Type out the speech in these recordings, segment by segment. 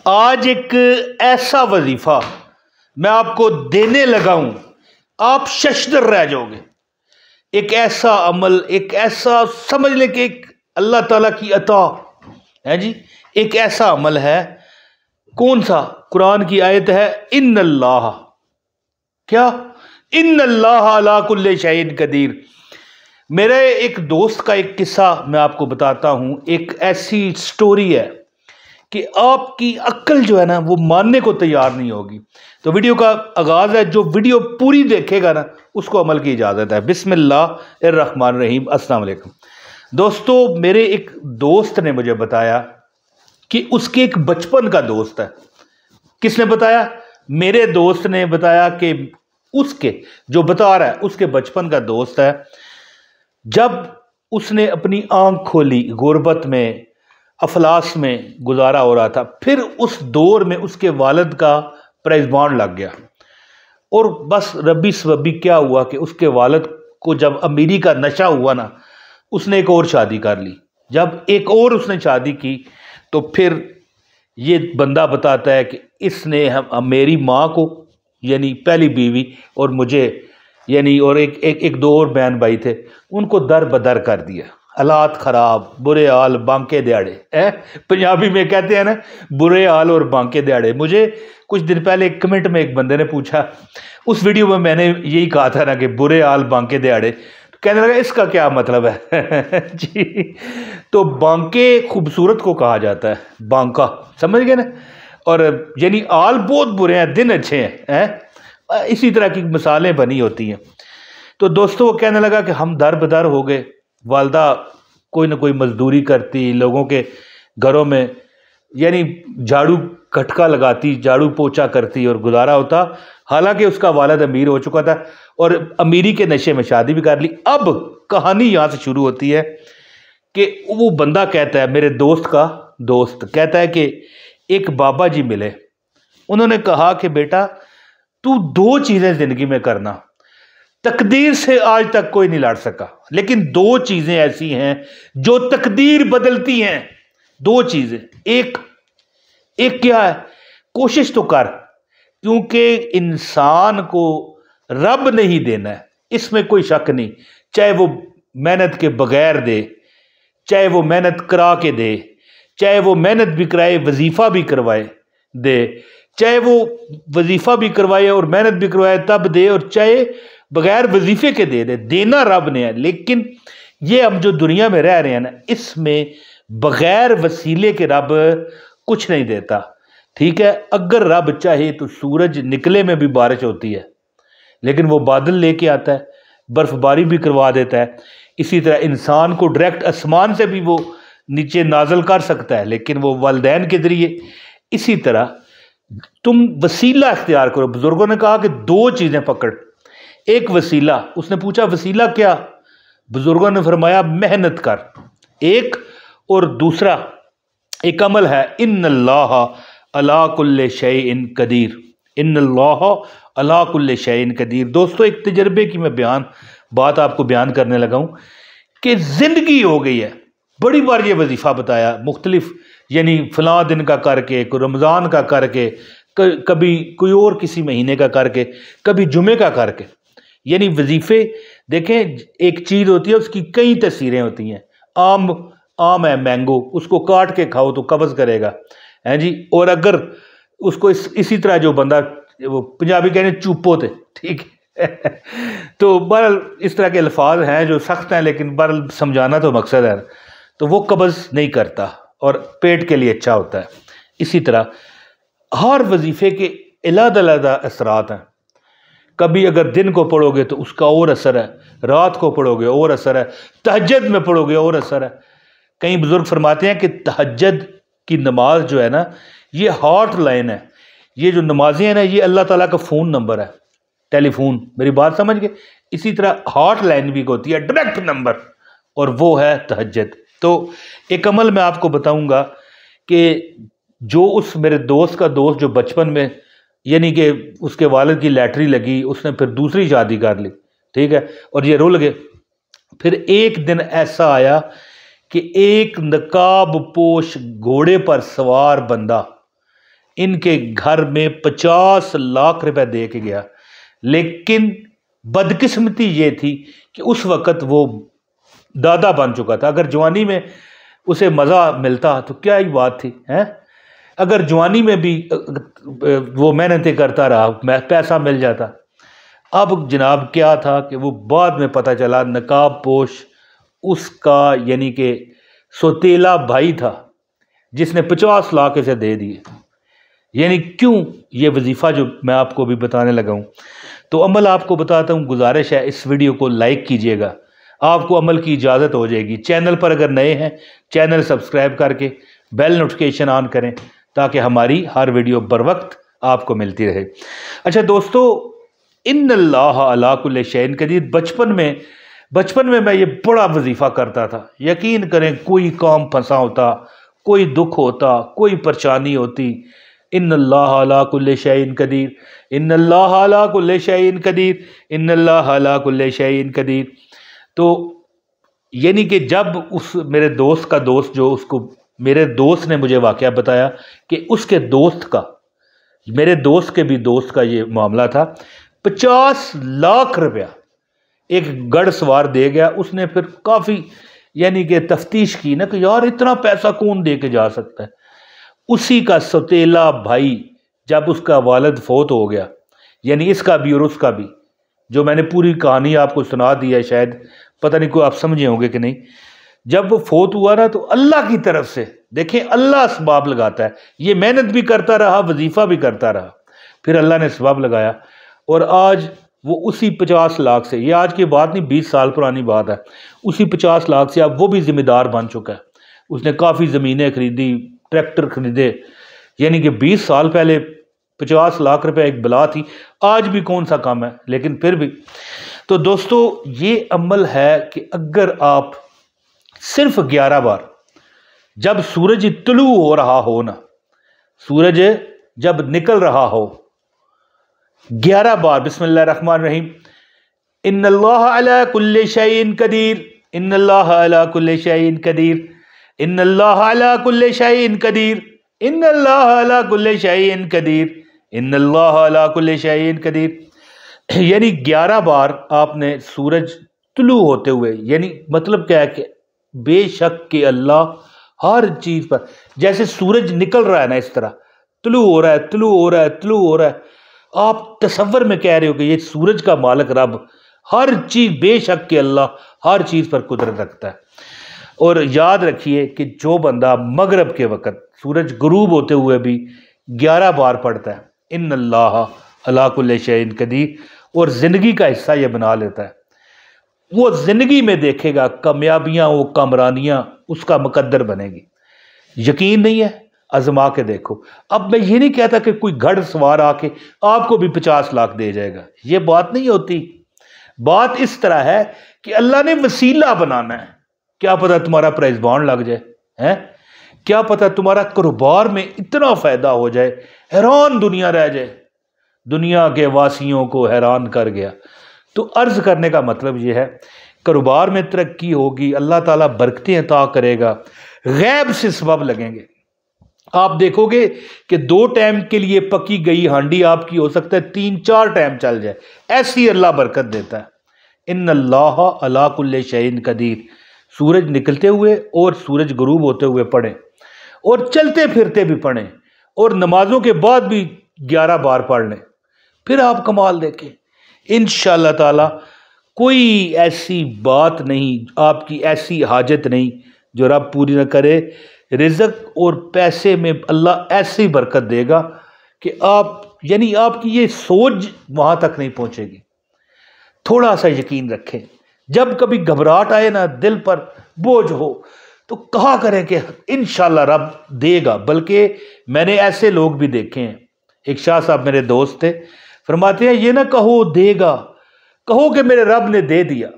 آج ایک ایسا وظیفہ میں آپ کو دینے لگا ہوں، آپ ششدر رہ جاؤ گے۔ ایک ایسا عمل، ایک ایسا سمجھ لیں کہ ایک اللہ تعالیٰ کی عطا ہے جی، ایک ایسا عمل ہے۔ کون سا؟ قرآن کی آیت ہے ان اللہ، کیا؟ ان اللہ علی کل شیء قدیر۔ میرے ایک دوست کا ایک قصہ میں آپ کو بتاتا ہوں، ایک ایسی سٹوری ہے کہ آپ کی عقل جو ہے نا وہ ماننے کو تیار نہیں ہوگی۔ تو ویڈیو کا آغاز ہے، جو ویڈیو پوری دیکھے گا نا اس کو عمل کی اجازت ہے۔ بسم اللہ الرحمن الرحیم۔ السلام علیکم دوستو، میرے ایک دوست نے مجھے بتایا کہ اس کے ایک بچپن کا دوست ہے۔ کس نے بتایا؟ میرے دوست نے بتایا کہ اس کے جو بتا رہا ہے اس کے بچپن کا دوست ہے۔ جب اس نے اپنی آنکھ کھولی، غربت میں، افلاس میں گزارا ہو رہا تھا، پھر اس دور میں اس کے والد کا پریزبان لگ گیا، اور بس ربی سببی کیا ہوا کہ اس کے والد کو جب امیری کا نشہ ہوا نا، اس نے ایک اور شادی کر لی۔ جب ایک اور اس نے شادی کی تو پھر یہ بندہ بتاتا ہے کہ اس نے میری ماں کو، یعنی پہلی بیوی، اور مجھے، یعنی اور ایک دو اور بہن بھائی تھے، ان کو در بدر کر دیا۔ حالات خراب، برے حال، بانکے دیاڑے، پنجابی میں کہتے ہیں نا برے حال اور بانکے دیاڑے۔ مجھے کچھ دن پہلے ایک کمنٹ میں ایک بندے نے پوچھا، اس ویڈیو میں نے یہی کہا تھا نا کہ برے حال بانکے دیاڑے، تو کہنے لگا اس کا کیا مطلب ہے؟ جی، تو بانکے خوبصورت کو کہا جاتا ہے، بانکا، سمجھ گئے نا؟ اور یعنی حال بہت برے ہیں، دن اچھے ہیں، اسی طرح کی مثالیں بنی ہوتی ہیں۔ تو دوستو وہ کہنے لگا کہ ہم در بدر ہو گئے، والدہ کوئی نہ کوئی مزدوری کرتی، لوگوں کے گھروں میں یعنی جھاڑو کھٹکا لگاتی، جھاڑو پوچھا کرتی اور گزارا ہوتا، حالانکہ اس کا والد امیر ہو چکا تھا اور امیری کے نشے میں شادی بھی کر لی۔ اب کہانی یہاں سے شروع ہوتی ہے کہ وہ بندہ کہتا ہے، میرے دوست کا دوست کہتا ہے کہ ایک بابا جی ملے، انہوں نے کہا کہ بیٹا تو دو چیزیں زندگی میں کرنا، تقدیر سے آج تک کوئی نہیں لڑ سکا، لیکن دو چیزیں ایسی ہیں جو تقدیر بدلتی ہیں۔ دو چیزیں، ایک کیا ہے؟ کوشش تو کر، کیونکہ انسان کو رب نہیں دینا ہے، اس میں کوئی شک نہیں، چاہے وہ محنت کے بغیر دے، چاہے وہ محنت کرا کے دے، چاہے وہ محنت بھی کرائے وظیفہ بھی کروائے دے، چاہے وہ وظیفہ بھی کروائے اور محنت بھی کروائے تب دے، اور چاہے بغیر وظیفے کے دے دے، دینا رب نے ہے۔ لیکن یہ ہم جو دنیا میں رہ رہے ہیں نا، اس میں بغیر وسیلے کے رب کچھ نہیں دیتا، ٹھیک ہے؟ اگر رب چاہے تو سورج نکلے میں بھی بارش ہوتی ہے، لیکن وہ بادل لے کے آتا ہے، برف باری بھی کروا دیتا ہے۔ اسی طرح انسان کو ڈائریکٹ آسمان سے بھی وہ نیچے نازل کر سکتا ہے، لیکن وہ والدین کے ذریعے۔ اسی طرح تم وسیلہ اختیار کرو۔ بزرگوں نے کہا کہ دو چیزیں پکڑ، ایک وسیلہ، اس نے پوچھا وسیلہ کیا؟ بزرگوں نے فرمایا محنت کر، ایک، اور دوسرا ایک عمل ہے ان اللہ علی کل شیء قدیر، ان اللہ علی کل شیء قدیر۔ دوستو ایک تجربے کی میں بات آپ کو بیان کرنے لگا ہوں کہ زندگی ہو گئی ہے، بڑی بار یہ وظیفہ بتایا، مختلف یعنی فلاں دن کا کر کے، کوئی رمضان کا کر کے، کبھی کوئی اور کسی مہینے کا کر کے، کبھی جمعے کا کر کے، یعنی وظیفے دیکھیں، ایک چیز ہوتی ہے اس کی کئی تاثیریں ہوتی ہیں۔ آم ہے، مینگو، اس کو کاٹ کے کھاؤ تو قبض کرے گا، ہیں جی، اور اگر اس کو اسی طرح جو بندہ، وہ پنجابی کہنے چوپو تھے، ٹھیک ہے؟ تو بہرحال اس طرح کے الفاظ ہیں جو سخت ہیں، لیکن بہرحال سمجھانا تو مقصد ہے، تو وہ قبض نہیں کرتا اور پیٹ کے لیے اچھا ہوتا ہے۔ اسی طرح ہر وظیفے کے علیحدہ علیحدہ اثرات ہیں۔ کبھی اگر دن کو پڑھو گے تو اس کا اور اثر ہے، رات کو پڑھو گے اور اثر ہے، تہجد میں پڑھو گے اور اثر ہے۔ کئی بزرگ فرماتے ہیں کہ تہجد کی نماز جو ہے نا، یہ ہارٹ لائن ہے، یہ جو نمازیں ہیں نا، یہ اللہ تعالیٰ کا فون نمبر ہے، ٹیلی فون، میری بات سمجھ گئے؟ اسی طرح ہارٹ لائن بھی ہوتی ہے، ڈائریکٹ نمبر، اور وہ ہے تہجد۔ تو ایک عمل میں آپ کو بتاؤں گا کہ جو اس میرے دوست کا دوست جو بچپن میں، یعنی کہ اس کے والد کی لیٹری لگی، اس نے پھر دوسری شادی کر لی، ٹھیک ہے، اور یہ رل گئے۔ پھر ایک دن ایسا آیا کہ ایک نقاب پوش گھوڑے پر سوار بندہ ان کے گھر میں 50 لاکھ روپے دے کے گیا، لیکن بدقسمتی یہ تھی کہ اس وقت وہ دادا بن چکا تھا۔ اگر جوانی میں اسے مزہ ملتا تو کیا ہی بات تھی، اگر جوانی میں بھی وہ محنتیں کرتا رہا پیسہ مل جاتا۔ اب جناب کیا تھا کہ وہ بعد میں پتہ چلا نقاب پوش اس کا یعنی کہ سوتیلا بھائی تھا جس نے 50 لاکھ اسے دے دیے۔ یعنی کیوں یہ وظیفہ جو میں آپ کو بھی بتانے لگا ہوں، تو عمل آپ کو بتاتا ہوں، گزارش ہے اس ویڈیو کو لائک کیجئے گا، آپ کو عمل کی اجازت ہو جائے گی۔ چینل پر اگر نئے ہیں چینل سبسکرائب کر کے بیل نوٹیفیکیشن آن کریں تاکہ ہماری ہر ویڈیو بر وقت آپ کو ملتی رہے۔ اچھا دوستو، ان اللہ علی کل شیء قدیر، بچپن میں میں یہ بڑا وظیفہ کرتا تھا۔ یقین کریں کوئی کام پھنسا ہوتا، کوئی دکھ ہوتا، کوئی پریشانی ہوتی، ان اللہ علی کل شیء قدیر، ان اللہ علی کل شیء قدیر، ان اللہ علی کل شیء قدیر۔ تو یعنی کہ جب اس میرے دوست کا دوست جو اس کو میرے دوست نے مجھے واقعہ بتایا کہ اس کے دوست کا، میرے دوست کے بھی دوست کا یہ معاملہ تھا، 50 لاکھ روپیہ ایک گڑ سوار دے گیا۔ اس نے پھر کافی یعنی کہ تفتیش کی نا کہ یار اتنا پیسہ کون دے کے جا سکتا ہے۔ اسی کا سوتیلا بھائی جب اس کا والد فوت ہو گیا، یعنی اس کا بھی اور اس کا بھی، جو میں نے پوری کہانی آپ کو سنا دی ہے، شاید پتہ نہیں کوئی آپ سمجھے ہوں گے کہ نہیں۔ جب وہ فوت ہوا نا تو اللہ کی طرف سے، دیکھیں اللہ اسباب لگاتا ہے، یہ محنت بھی کرتا رہا، وظیفہ بھی کرتا رہا، پھر اللہ نے اسباب لگایا، اور آج وہ اسی 50 لاکھ سے، یہ آج کی بات نہیں 20 سال پرانی بات ہے، اسی 50 لاکھ سے اب وہ بھی ذمہ دار بن چکا ہے۔ اس نے کافی زمینیں خریدی، ٹریکٹر خریدے، یعنی کہ 20 سال پہلے 50 لاکھ روپے ایک بلا تھی، آج بھی کون سا کم ہے، لیکن پھر بھی۔ تو دوستو یہ عمل ہے کہ اگر آپ صرف 11 بار، جب سورج طلوع ہو رہا ہو نا، سورج جب نکل رہا ہو، 11 بار بسم اللہ الرحمن الرحیم، ان اللہ علی کل شیء قدیر، ان اللہ علی کل شیء قدیر، ان اللہ علی کل شیء قدیر، ان اللہ علی کل شیء قدیر، ان اللہ علی کل شیء قدیر، یعنی 11 بار آپ نے سورج طلوع ہوتے ہوئے، یعنی مطلب کیا ہے کہ بے شک کہ اللہ ہر چیز پر، جیسے سورج نکل رہا ہے نا، اس طرح طلوع ہو رہا ہے، طلوع ہو رہا ہے، طلوع ہو رہا ہے، آپ تصور میں کہہ رہے ہو کہ یہ سورج کا مالک رب ہر چیز، بے شک کہ اللہ ہر چیز پر قدرت رکھتا ہے۔ اور یاد رکھیے کہ جو بندہ مغرب کے وقت سورج غروب ہوتے ہوئے بھی 11 بار پڑھتا ہے ان اللہ علی کل شیء قدیر، اور زندگی کا حصہ یہ بنا لیتا ہے، وہ زندگی میں دیکھے گا کامیابیاں، وہ کامرانیاں اس کا مقدر بنے گی۔ یقین نہیں ہے؟ آزما کے دیکھو۔ اب میں یہ نہیں کہتا کہ کوئی گھڑ سوار آ کے آپ کو بھی 50 لاکھ دے جائے گا، یہ بات نہیں ہوتی۔ بات اس طرح ہے کہ اللہ نے وسیلہ بنانا ہے۔ کیا پتہ تمہارا پرائزبان لگ جائے، کیا پتہ تمہارا کاروبار میں اتنا فائدہ ہو جائے، حیران دنیا رہ جائے، دنیا کے واسیوں کو حیران کر گیا۔ تو عرض کرنے کا مطلب یہ ہے، کاروبار میں ترقی ہوگی، اللہ تعالیٰ برکتیں عطا کرے گا، غیب سے سبب لگیں گے۔ آپ دیکھو گے کہ 2 ٹائم کے لیے پکی گئی ہانڈی آپ کی ہو سکتا ہے 3-4 ٹائم چل جائے، ایسی اللہ برکت دیتا ہے۔ ان اللہ علی کل شیء قدیر، سورج نکلتے ہوئے اور سورج غروب ہوتے ہوئے پڑھیں، اور چلتے پھرتے بھی پڑھیں، اور نمازوں کے بعد بھی 11 بار پڑھ لیں، پھر آپ کمال دیکھیں۔ انشاءاللہ تعالی کوئی ایسی بات نہیں، آپ کی ایسی حاجت نہیں جو رب پوری نہ کرے۔ رزق اور پیسے میں اللہ ایسی برکت دے گا کہ یعنی آپ کی یہ سوچ وہاں تک نہیں پہنچے گی۔ تھوڑا سا یقین رکھیں، جب کبھی گھبراہٹ آئے نا، دل پر بوجھ ہو، تو کہا کریں کہ انشاءاللہ رب دے گا۔ بلکہ میں نے ایسے لوگ بھی دیکھے ہیں، ایک شاہ صاحب میرے دوست تھے، فرماتے ہیں یہ نہ کہو دے گا، کہو کہ میرے رب نے دے دیا۔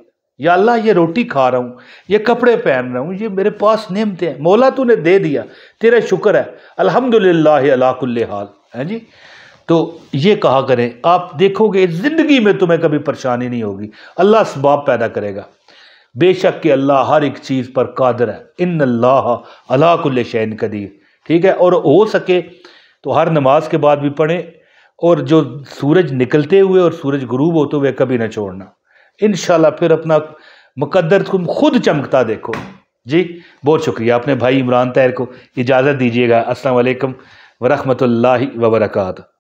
یا اللہ یہ روٹی کھا رہا ہوں، یہ کپڑے پہن رہا ہوں، یہ میرے پاس نعمتیں ہیں، مولا تو نے دے دیا، تیرا شکر ہے، الحمدللہ علی کل حال، ہے جی۔ تو یہ کہا کریں، آپ دیکھو گے زندگی میں تمہیں کبھی پریشانی نہیں ہوگی، اللہ اسباب پیدا کرے گا۔ بے شک کہ اللہ ہر ایک چیز پر قادر ہے، ان اللہ علی کل شیء قدیر، ٹھیک ہے۔ اور ہو سکے تو ہر نماز کے بعد بھی پڑھیں، اور جو سورج نکلتے ہوئے اور سورج غروب ہوتے ہوئے کبھی نہ چھوڑنا، انشاءاللہ پھر اپنا مقدر تم خود چمکتا دیکھو۔ جی بہت شکریہ، اپنے بھائی عمران طاہر کو اجازت دیجیے گا۔ السلام علیکم ورحمۃ اللہ وبرکاتہ۔